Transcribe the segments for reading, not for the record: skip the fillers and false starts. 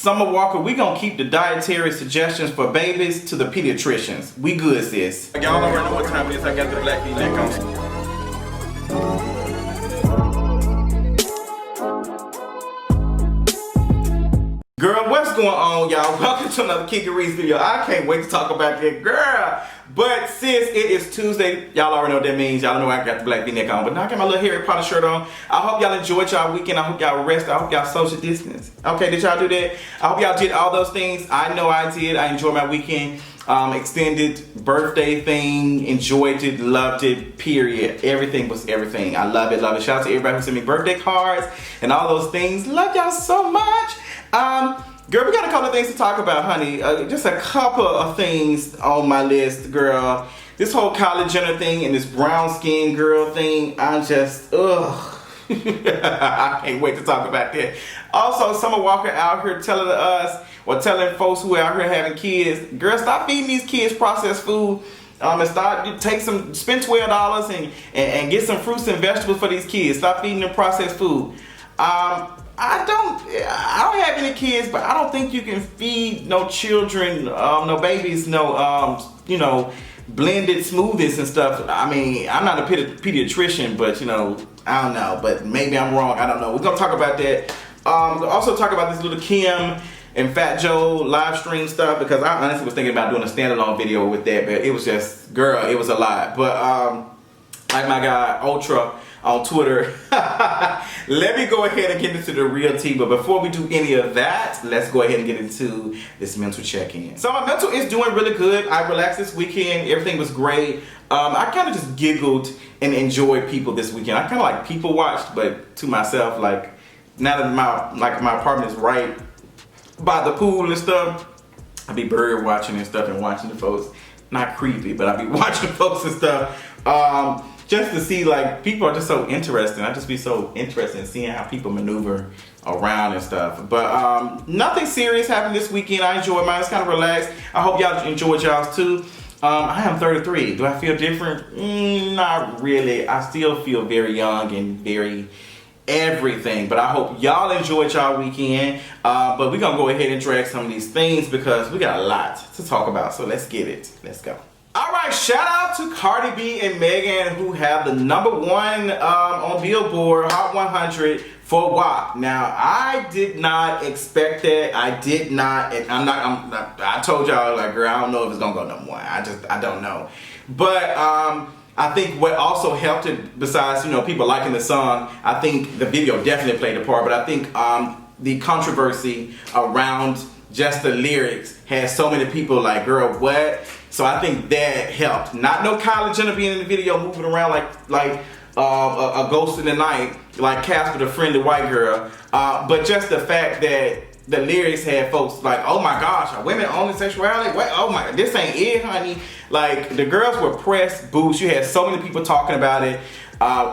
Summer Walker, we gonna keep the dietary suggestions for babies to the pediatricians. We good, sis. Y'all already know what time it is. I got the black V-neck on. Girl, what's going on, y'all? Welcome to another Kiki Reese video. I can't wait to talk about that, girl. But sis, it is Tuesday. Y'all already know what that means. Y'all know I got the black V-neck on. But now I got my little Harry Potter shirt on. I hope y'all enjoyed y'all weekend. I hope y'all rested. I hope y'all social distance. Okay, did y'all do that? I hope y'all did all those things. I know I did. I enjoyed my weekend. Extended birthday thing. Enjoyed it. Loved it. Period. Everything was everything. I love it. Love it. Shout out to everybody who sent me birthday cards and all those things. Love y'all so much. Girl, we got a couple of things to talk about, honey. Just a couple of things on my list, girl. This whole Kylie Jenner thing and this brown skin girl thing, I'm just, ugh. I can't wait to talk about that. Also, Summer Walker out here telling us, or telling folks who are out here having kids, girl, stop feeding these kids processed food. And spend $12 and get some fruits and vegetables for these kids. Stop feeding them processed food. I don't have any kids, but I don't think you can feed no children, no babies, no, blended smoothies and stuff. I mean, I'm not a pediatrician, but, I don't know. But maybe I'm wrong. I don't know. We're going to talk about that. We'll also talk about this Lil Kim and Fat Joe live stream stuff, because I honestly was thinking about doing a standalone video with that, but it was just, girl, it was a lot. But, like my guy, Ultra, on Twitter. Let me go ahead and get into the real tea, but before we do any of that, let's go ahead and get into this mental check-in. So my mental is doing really good. I relaxed this weekend. Everything was great. I kind of just giggled and enjoyed people this weekend. I kind of like people watched, but to myself, like, now that my apartment is right by the pool and stuff, I be bird watching and stuff and watching the folks. Not creepy, but I be watching folks and stuff. Just to see, like, people are just so interesting. I just be so interested in seeing how people maneuver around and stuff. But nothing serious happened this weekend. I enjoyed mine. It's kind of relaxed. I hope y'all enjoyed y'all's too. I am 33. Do I feel different? Not really. I still feel very young and very everything. But I hope y'all enjoyed y'all weekend. But we're going to go ahead and drag some of these things because we got a lot to talk about. So let's get it. Let's go. Alright, shout out to Cardi B and Megan, who have the #1 on Billboard Hot 100 for WAP. Now, I did not expect that. I did not. I told y'all, like, girl, I don't know if it's gonna go #1. I don't know. But I think what also helped it, besides people liking the song, I think the video definitely played a part. But I think the controversy around just the lyrics had so many people like, girl, what? So I think that helped. Not no Kylie Jenner being in the video moving around like a ghost in the night, like Casper, the friendly white girl. But just the fact that the lyrics had folks like, oh my gosh, are women owning sexuality? What? Oh my, this ain't it, honey. Like, the girls were pressed boots. You had so many people talking about it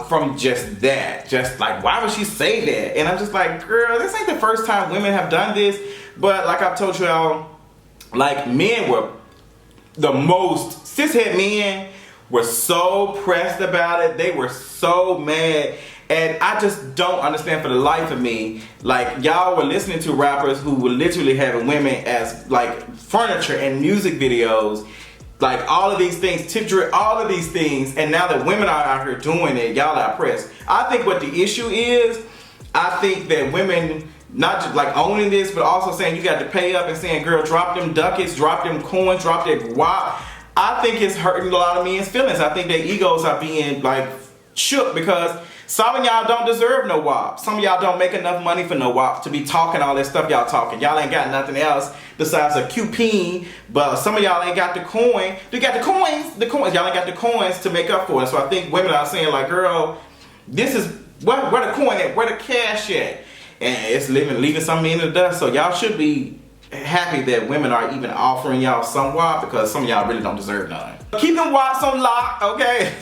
from just that. Just like, why would she say that? And I'm just like, girl, this ain't the first time women have done this. But like I've told y'all, like, men were the most, cishet men were so pressed about it. They were so mad. And I just don't understand for the life of me. Like, y'all were listening to rappers who were literally having women as like furniture and music videos. Like, all of these things, tip drill, all of these things. And now that women are out here doing it, y'all are pressed. I think what the issue is, I think that women, not just like owning this, but also saying you got to pay up and saying, girl, drop them ducats, drop them coins, drop that WAP. I think it's hurting a lot of men's feelings. I think their egos are being like shook because some of y'all don't deserve no WAP. Some of y'all don't make enough money for no WAP to be talking all that stuff y'all talking. Y'all ain't got nothing else besides a coupon, but some of y'all ain't got the coin. You got the coins. Y'all ain't got the coins to make up for it. So I think women are saying like, girl, this is where the coin at, where the cash at. And it's leaving something in the dust. So y'all should be happy that women are even offering y'all some WAP, because some of y'all really don't deserve none. Keep them WAPs on lock, okay?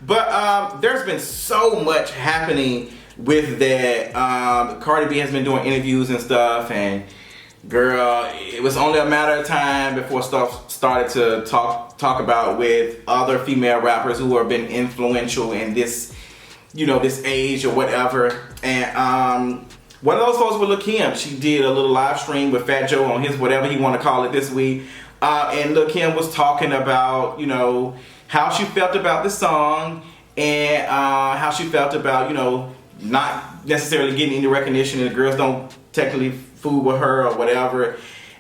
But there's been so much happening with that. Cardi B has been doing interviews and stuff, and girl, it was only a matter of time before stuff started to talk about with other female rappers who have been influential in this, this age or whatever. And one of those folks with Lil Kim. She did a little live stream with Fat Joe on his whatever he want to call it this week. And Lil Kim was talking about, you know, how she felt about the song and how she felt about, you know, not necessarily getting any recognition and the girls don't technically fool with her or whatever.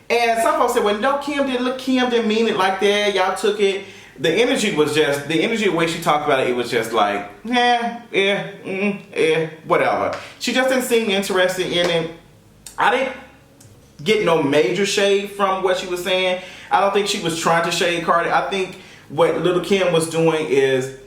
And some folks said, well, no, Lil Kim didn't mean it like that. Y'all took it. The energy, the way she talked about it, it was just like, whatever. She just didn't seem interested in it. I didn't get no major shade from what she was saying. I don't think she was trying to shade Cardi. I think what Lil Kim was doing is,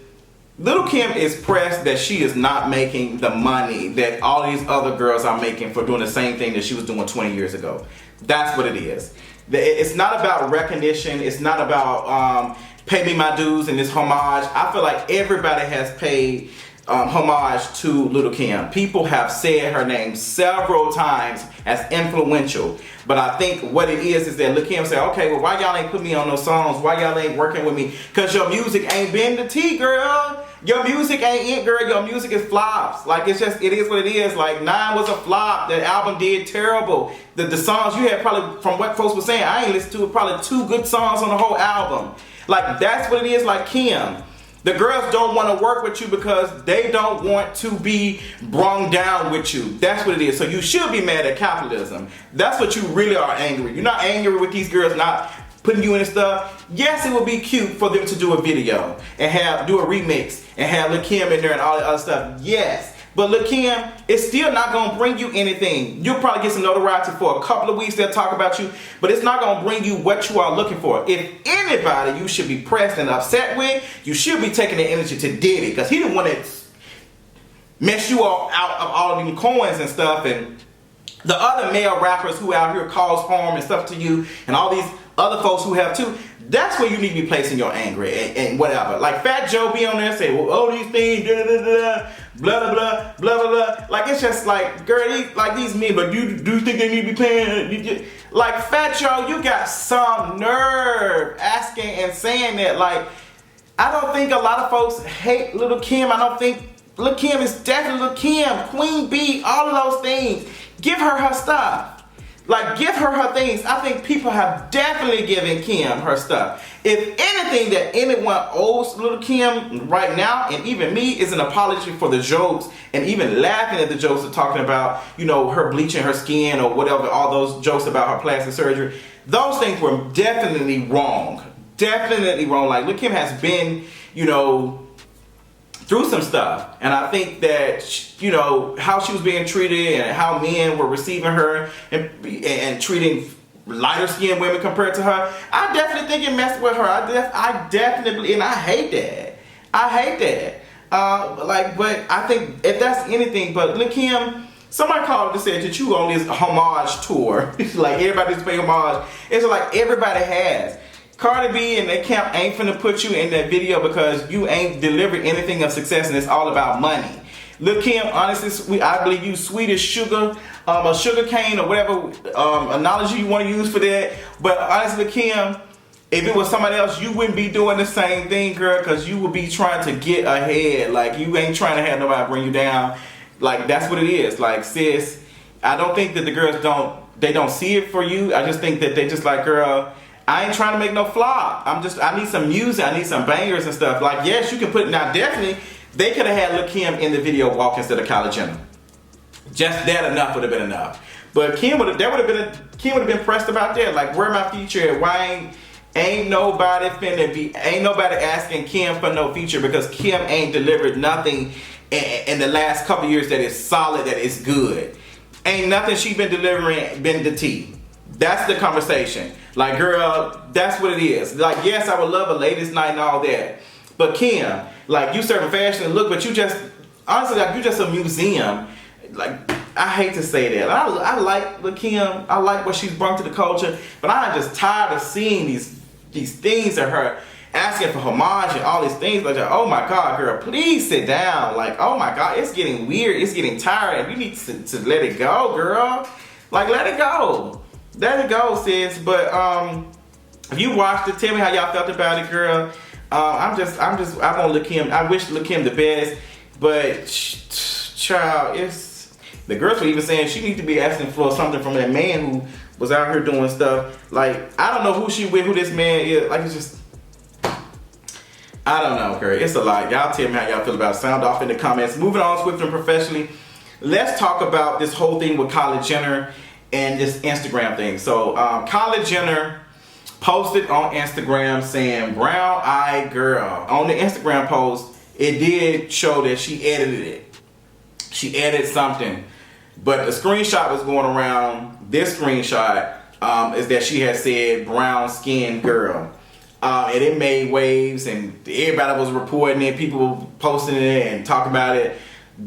Lil Kim is pressed that she is not making the money that all these other girls are making for doing the same thing that she was doing 20 years ago. That's what it is. It's not about recognition. It's not about pay me my dues and this homage. I feel like everybody has paid homage to Lil Kim. People have said her name several times as influential. But I think what it is that Lil Kim said, okay, well, why y'all ain't put me on those songs? Why y'all ain't working with me? Because your music ain't been the tea, girl. Your music ain't it, girl. Your music is flops. Like, it's just, it is what it is. Like, 9 was a flop. That album did terrible. The songs you had probably, from what folks were saying, I ain't listened to probably 2 good songs on the whole album. Like, that's what it is. Like, Kim, the girls don't want to work with you because they don't want to be brung down with you. That's what it is. So you should be mad at capitalism. That's what you really are angry. You're not angry with these girls not putting you in stuff. Yes, it would be cute for them to do a video and do a remix and have Lil Kim in there and all that other stuff. Yes. But Lil Kim, it's still not going to bring you anything. You'll probably get some notoriety for a couple of weeks. They'll talk about you, but it's not going to bring you what you are looking for. If anybody you should be pressed and upset with, you should be taking the energy to Diddy, because he didn't want to mess you all out of all of them coins and stuff, and the other male rappers who out here cause harm and stuff to you, and all these other folks who have too. That's where you need to be placing your anger and whatever. Like Fat Joe be on there and say, well, all these things, blah, blah, blah, blah, blah, blah. Like, it's just like, girl, these men, but do you think they need to be paying? Like, Fat Joe, you got some nerve asking and saying that. Like, I don't think a lot of folks hate Lil Kim. I don't think Lil Kim is definitely Lil Kim, Queen Bee, all of those things. Give her stuff. Like, give her things. I think people have definitely given Kim her stuff. If anything that anyone owes Lil Kim right now, and even me, is an apology for the jokes and even laughing at the jokes of talking about, you know, her bleaching her skin or whatever, all those jokes about her plastic surgery. Those things were definitely wrong. Definitely wrong. Like, Lil Kim has been, you know, through some stuff, and I think that, you know, how she was being treated and how men were receiving her and treating lighter skinned women compared to her, I definitely think it messed with her. I definitely, and I hate that. I hate that. But I think if that's anything, but Lil Kim, somebody called and said that you on this homage tour. Like, everybody's paying homage. It's like everybody has. Cardi B and that camp ain't finna put you in that video because you ain't delivered anything of success, and it's all about money. Lil Kim, honestly, I believe you sweet as sugar, or sugar cane, or whatever analogy you want to use for that. But honestly, Kim, if it was somebody else, you wouldn't be doing the same thing, girl, because you would be trying to get ahead. Like, you ain't trying to have nobody bring you down. Like, that's what it is. Like, sis, I don't think that the girls don't see it for you. I just think that they just like, girl, I ain't trying to make no flop. I need some music. I need some bangers and stuff. Like, yes, you can put, now definitely, they could have had Lil Kim in the video walk instead of Kylie Jenner. Just that enough would have been enough. But Kim would have been pressed about that. Like, where my feature at? Why ain't nobody asking Kim for no feature, because Kim ain't delivered nothing in the last couple years that is solid, that is good. Ain't nothing she been delivering been the tea. That's the conversation. Like, girl, that's what it is. Like, yes, I would love a ladies' night and all that. But Kim, like, you serving fashion and look, but you just, honestly, like, you just a museum. Like, I hate to say that. I like Lil Kim. I like what she's brought to the culture. But I'm just tired of seeing these things of her asking for homage and all these things. Like, oh my God, girl, please sit down. Like, oh my God, it's getting weird. It's getting tiring. You need to let it go, girl. Like, let it go. Let it go, sis. But if you watched it, tell me how y'all felt about it, girl. I want Lil Kim. I wish Lil Kim the best, but child, The girls were even saying she needs to be asking for something from that man who was out here doing stuff. Like, I don't know who she with, who this man is. Like, it's just, I don't know, girl. It's a lot. Y'all tell me how y'all feel about it. Sound off in the comments. Moving on swiftly and professionally. Let's talk about this whole thing with Kylie Jenner and this Instagram thing. So, Kylie Jenner posted on Instagram saying, brown eyed girl. On the Instagram post, it did show that she edited it. She edited something. But the screenshot was going around. This screenshot is that she had said brown skinned girl. And it made waves and everybody was reporting it. People were posting it and talking about it.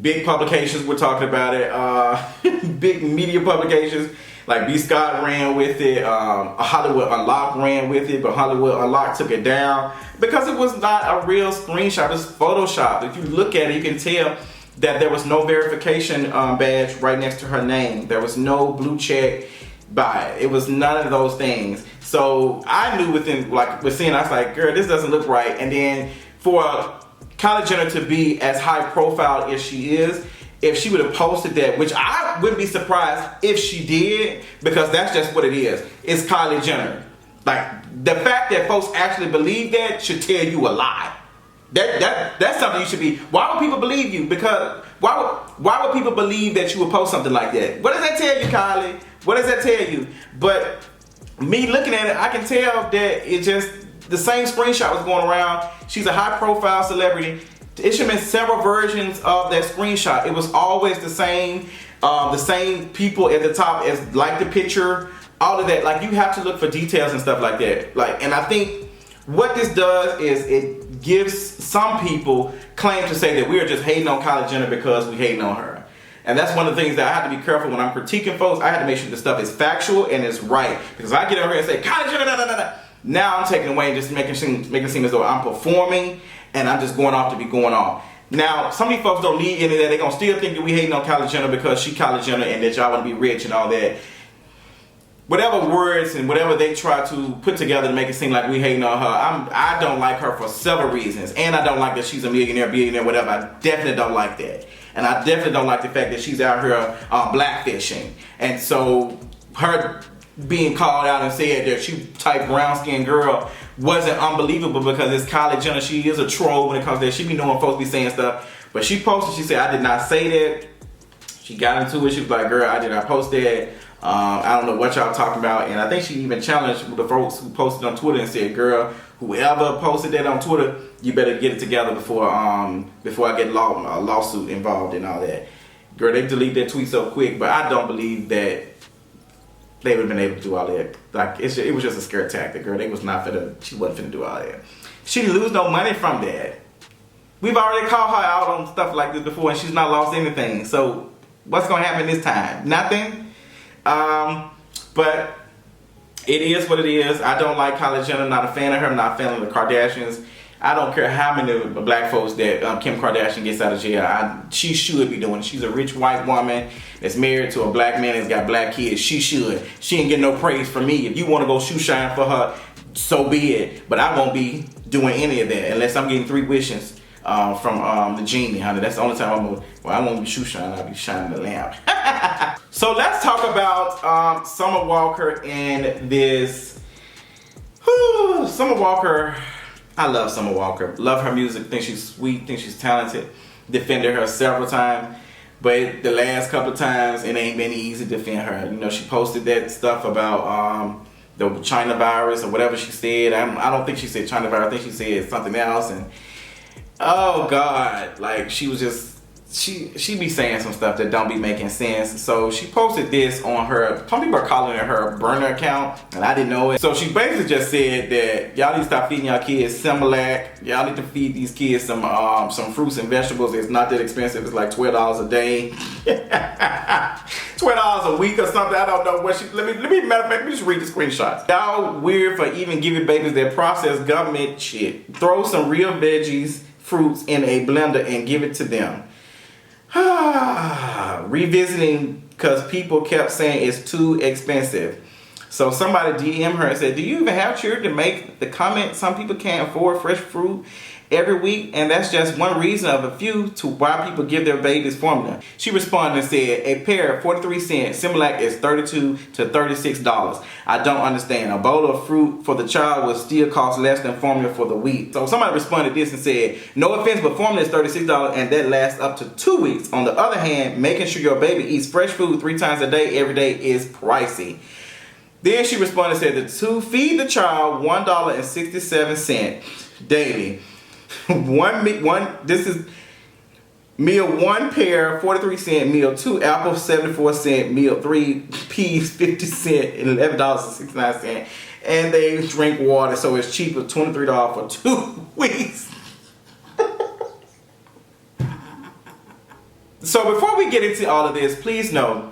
Big publications were talking about it. Big media publications like B. Scott ran with it. Hollywood Unlocked ran with it, but Hollywood Unlocked took it down because it was not a real screenshot. It's Photoshop. If you look at it, you can tell that there was no verification badge right next to her name. There was no blue check by it. It was none of those things. So I knew within, like, with seeing, I was like, girl, this doesn't look right. And then for Kylie Jenner to be as high profile as she is, if she would have posted that, which I wouldn't be surprised if she did, because that's just what it is. It's Kylie Jenner. Like, the fact that folks actually believe that should tell you a lie. That's something you should be. Why would people believe you? Because why would people believe that you would post something like that? What does that tell you, Kylie? What does that tell you? But me looking at it, I can tell that it just, the same screenshot was going around. She's a high profile celebrity. It should have been several versions of that screenshot. It was always the same people at the top as like the picture, all of that. Like, you have to look for details and stuff like that. Like, and I think what this does is it gives some people claim to say that we are just hating on Kylie Jenner because we hating on her. And that's one of the things that I have to be careful when I'm critiquing folks. I have to make sure the stuff is factual and it's right. Because I get over here and say, Kylie Jenner, da. Now I'm taking away and just making it seem as though I'm performing and I'm just going off to be going off. Now, some of these folks don't need any of that. They're going to still think that we hating on Kylie Jenner because she Kylie Jenner and that y'all want to be rich and all that. Whatever words and whatever they try to put together to make it seem like we hating on her, I don't like her for several reasons. And I don't like that she's a millionaire, billionaire, whatever. I definitely don't like that. And I definitely don't like the fact that she's out here blackfishing. And so her being called out and said that she type brown skinned girl wasn't unbelievable because it's Kylie Jenner. She is a troll when it comes to that. She be knowing folks be saying stuff. But she posted, she said, I did not say that. She got into it. She was like, girl, I did not post that. I don't know what y'all talking about. And I think she even challenged the folks who posted on Twitter and said, girl, whoever posted that on Twitter, you better get it together before I get a lawsuit involved and all that. Girl, they deleted that tweet so quick, but I don't believe that they would have been able to do all that. Like, it was just a scare tactic, girl. She wasn't finna do all that. She didn't lose no money from that. We've already called her out on stuff like this before and she's not lost anything. So what's gonna happen this time? Nothing. But it is what it is. I don't like Kylie Jenner. Not a fan of her. I'm not a fan of the Kardashians. I don't care how many black folks that Kim Kardashian gets out of jail. She should be doing it. She's a rich white woman that's married to a black man that's got black kids. She should. She ain't getting no praise from me. If you want to go shoe shine for her, so be it. But I won't be doing any of that unless I'm getting 3 wishes from the genie, honey. That's the only time I won't be shoe shining. I'll be shining the lamp. So let's talk about Summer Walker and this. Summer Walker. I love Summer Walker. Love her music. Think she's sweet. Think she's talented. Defended her several times. But the last couple of times, it ain't been easy to defend her. You know, she posted that stuff about the China virus or whatever she said. I don't think she said China virus. I think she said something else. And oh God, like she was just, she be saying some stuff that don't be making sense. So she posted this on her, some people are calling it her burner account, and I didn't know it. So she basically just said that y'all need to stop feeding y'all kids Similac. Y'all need to feed these kids some fruits and vegetables. It's not that expensive. It's like $12 a day. $12 a week or something. I don't know what she, let me just read the screenshots. Y'all weird for even giving babies that processed government shit. Throw some real veggies, fruits in a blender and give it to them. Revisiting because people kept saying it's too expensive. So somebody DM her and said, do you even have children to make the comment some people can't afford fresh fruit every week? And that's just one reason of a few to why people give their babies formula. She responded and said, a pear 43 cents, Similac is $32 to $36. I don't understand. A bowl of fruit for the child will still cost less than formula for the week. So somebody responded this and said, no offense, but formula is $36 and that lasts up to 2 weeks. On the other hand, making sure your baby eats fresh food 3 times a day every day is pricey. Then she responded and said, to feed the child $1.67 daily. This is meal 1 pear 43 cents, meal 2 apples 74 cents, meal 3 peas 50 cents, and $11.69. And they drink water, so it's cheaper, $23 for 2 weeks. So before we get into all of this, please know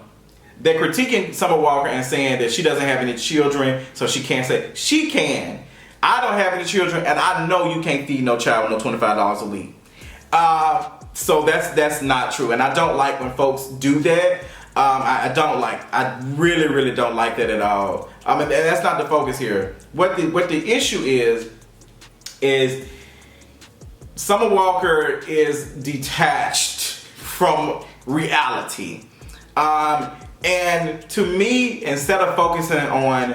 that critiquing Summer Walker and saying that she doesn't have any children, so she can't say, she can. I don't have any children, and I know you can't feed no child with no $25 a week. So that's not true, and I don't like when folks do that. I really don't like that at all. And that's not the focus here. What the issue is Summer Walker is detached from reality. And to me, instead of focusing on,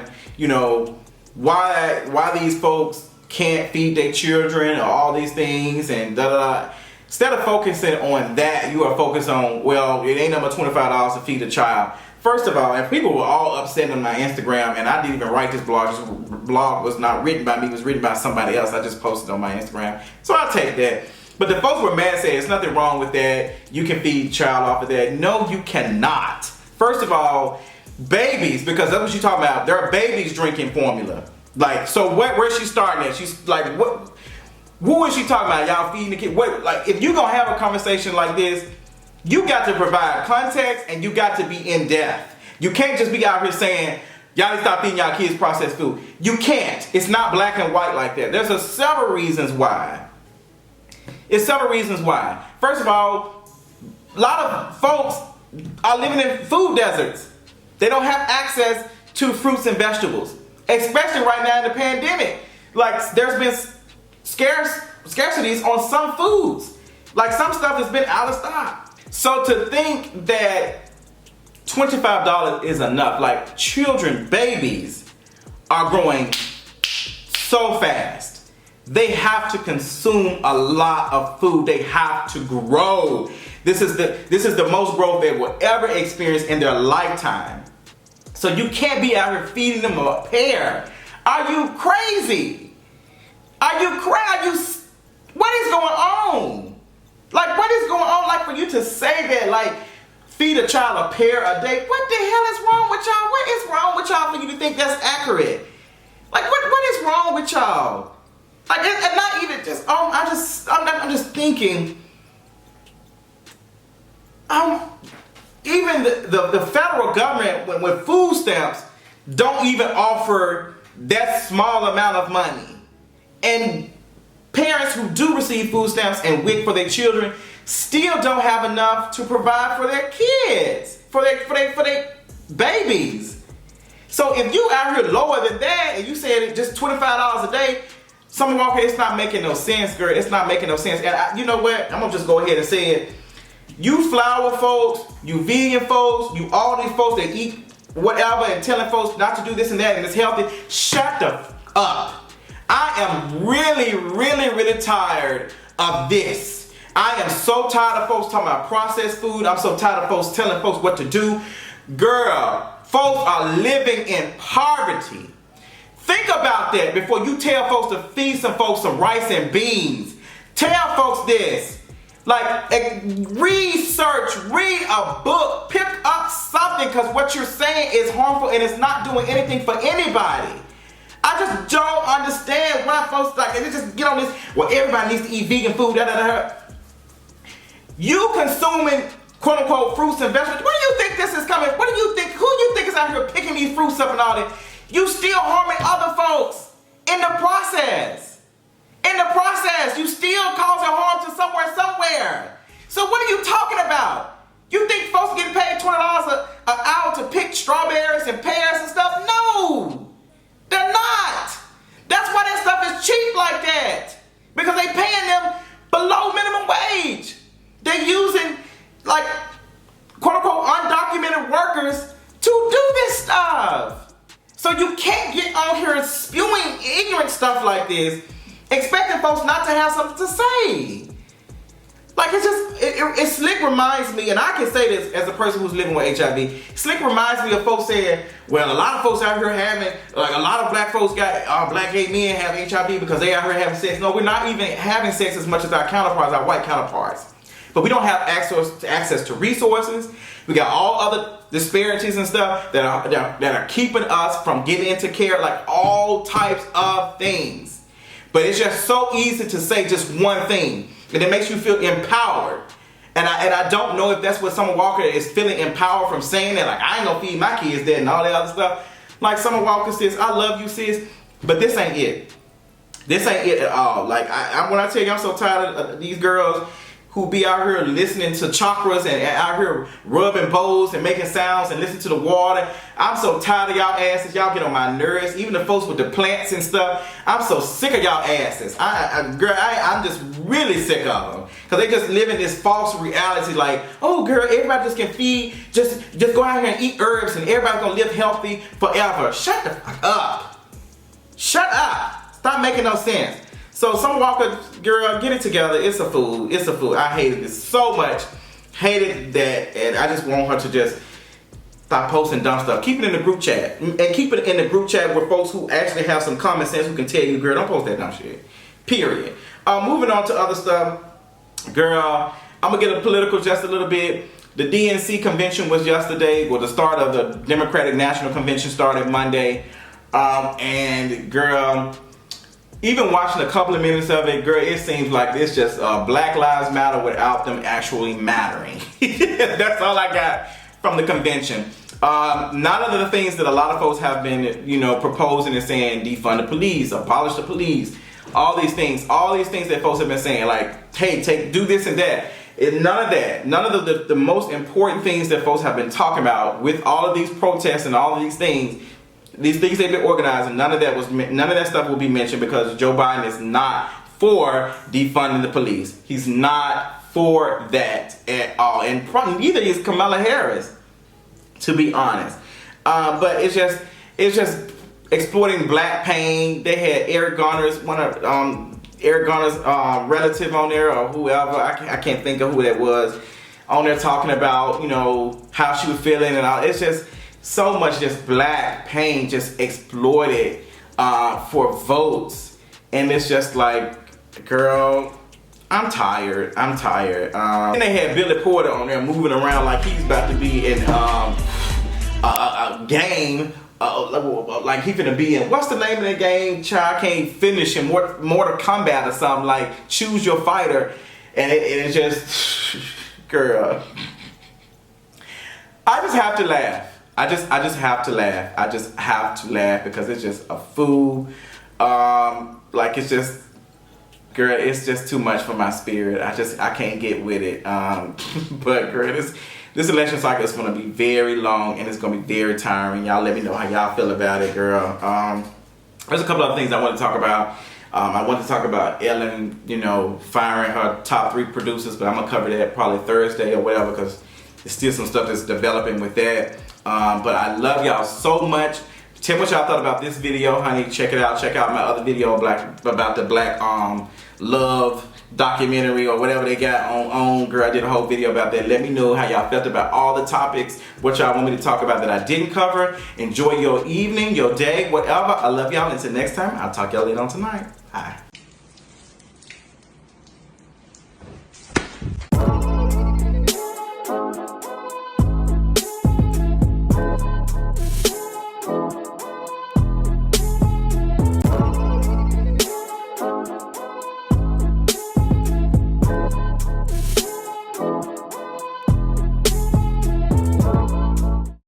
why these folks can't feed their children or all these things and instead of focusing on that, you are focused on, well, it ain't number $25 to feed a child. First of all, and people were all upset on my Instagram, and I didn't even write this blog. This blog was not written by me, it was written by somebody else. I just posted on my Instagram. So I'll take that. But the folks were mad, saying there's nothing wrong with that. You can feed a child off of that. No, you cannot. First of all, babies, because that's what you're talking about. There are babies drinking formula. Like, so where's she starting at? She's like, what? Who is she talking about? Y'all feeding the kid? What? Like, if you're gonna have a conversation like this, you got to provide context and you got to be in depth. You can't just be out here saying, y'all need to stop feeding y'all kids processed food. You can't. It's not black and white like that. There's several reasons why. It's several reasons why. First of all, a lot of folks are living in food deserts. They don't have access to fruits and vegetables, especially right now in the pandemic. Like, there's been scarcities on some foods. Like, some stuff has been out of stock. So to think that $25 is enough, like, children, babies are growing so fast. They have to consume a lot of food. They have to grow. This is the most growth they will ever experience in their lifetime. So you can't be out here feeding them a pear. Are you crazy? Are you crazy? What is going on? Like, what is going on? Like, for you to say that, like, feed a child a pear a day. What the hell is wrong with y'all? What is wrong with y'all for you to think that's accurate? Like, what is wrong with y'all? Like, and not even just, I'm just thinking, even the federal government with food stamps don't even offer that small amount of money. And parents who do receive food stamps and WIC for their children still don't have enough to provide for their kids, for their babies. So if you out here lower than that and you said just $25 a day, Summer Walker, it's not making no sense, girl. It's not making no sense. And you know what? I'm gonna just go ahead and say it. You flower folks, you vegan folks, you all these folks that eat whatever and telling folks not to do this and that and it's healthy, shut the up. I am really tired of this. I am so tired of folks talking about processed food. I'm so tired of folks telling folks what to do. Girl, folks are living in poverty. Think about that before you tell folks to feed some folks some rice and beans. Tell folks this. Like, research, read a book, pick up something, because what you're saying is harmful and it's not doing anything for anybody. I just don't understand why folks like, they just get on this, well, everybody needs to eat vegan food, You consuming, quote unquote, fruits and vegetables, where do you think this is coming? What do you think, who do you think is out here picking these fruits up and all that? You still harming other folks in the process. In the process, you still causing harm to somewhere. So what are you talking about? You think folks getting paid $20 an hour to pick strawberries and pears and stuff? No! So you can't get on here spewing ignorant stuff like this, expecting folks not to have something to say. Like, it's just, Slick reminds me, and I can say this as a person who's living with HIV, Slick reminds me of folks saying, well, a lot of folks out here having, like a lot of black folks got, black gay men have HIV because they out here having sex. No, we're not even having sex as much as our counterparts, our white counterparts. But we don't have access to resources. We got all other disparities and stuff that are keeping us from getting into care, like all types of things. But it's just so easy to say just one thing. And it makes you feel empowered. And I don't know if that's what Summer Walker is feeling empowered from saying that. Like, I ain't gonna feed my kids that and all that other stuff. Like Summer Walker says, I love you, sis. But this ain't it. This ain't it at all. Like, when I tell you I'm so tired of these girls who be out here listening to chakras and out here rubbing bowls and making sounds and listening to the water. I'm so tired of y'all asses. Y'all get on my nerves. Even the folks with the plants and stuff. I'm so sick of y'all asses. I'm just really sick of them. Because they just live in this false reality like, oh girl, everybody just can feed. Just go out here and eat herbs and everybody's going to live healthy forever. Shut the fuck up. Shut up. Stop making no sense. So Summer Walker, girl, get it together. It's a fool. It's a fool. I hated this so much. Hated that. And I just want her to just stop posting dumb stuff. Keep it in the group chat. And keep it in the group chat with folks who actually have some common sense who can tell you, girl, don't post that dumb shit. Period. Moving on to other stuff. Girl, I'm going to get political just a little bit. The DNC convention was yesterday. Well, the start of the Democratic National Convention started Monday. And girl, even watching a couple of minutes of it, girl, it seems like it's just Black Lives Matter without them actually mattering. That's all I got from the convention. None of the things that a lot of folks have been, proposing and saying, defund the police, abolish the police, all these things that folks have been saying, like, hey, do this and that. None of that. None of the most important things that folks have been talking about with all of these protests and all of these things they've been organizing, none of that stuff will be mentioned because Joe Biden is not for defunding the police. He's not for that at all, and neither is Kamala Harris, to be honest. But it's just exploiting black pain. They had Eric Garner's relative on there, or whoever, I can't think of who that was, on there talking about how she was feeling and all. It's just so much just black pain just exploited for votes. And it's just like, girl, I'm tired. And they had Billy Porter on there moving around like he's about to be in a game. Like he's gonna be in, what's the name of the game? Child, can't finish him. Mortal Kombat or something, like choose your fighter. And it's just, girl, I just have to laugh. I just have to laugh. I just have to laugh because it's just a fool. Like it's just, girl, it's just too much for my spirit. I can't get with it. But girl, this election cycle is gonna be very long and it's gonna be very tiring. Y'all let me know how y'all feel about it, girl. There's a couple of things I want to talk about. I want to talk about Ellen, firing her top 3 producers, but I'm gonna cover that probably Thursday or whatever because there's still some stuff that's developing with that. But I love y'all so much. Tell me what y'all thought about this video, honey. Check it out. Check out my other video about the Black Love documentary or whatever they got on. Girl, I did a whole video about that. Let me know how y'all felt about all the topics, what y'all want me to talk about that I didn't cover. Enjoy your evening, your day, whatever. I love y'all. Until next time, I'll talk y'all later on tonight. Bye.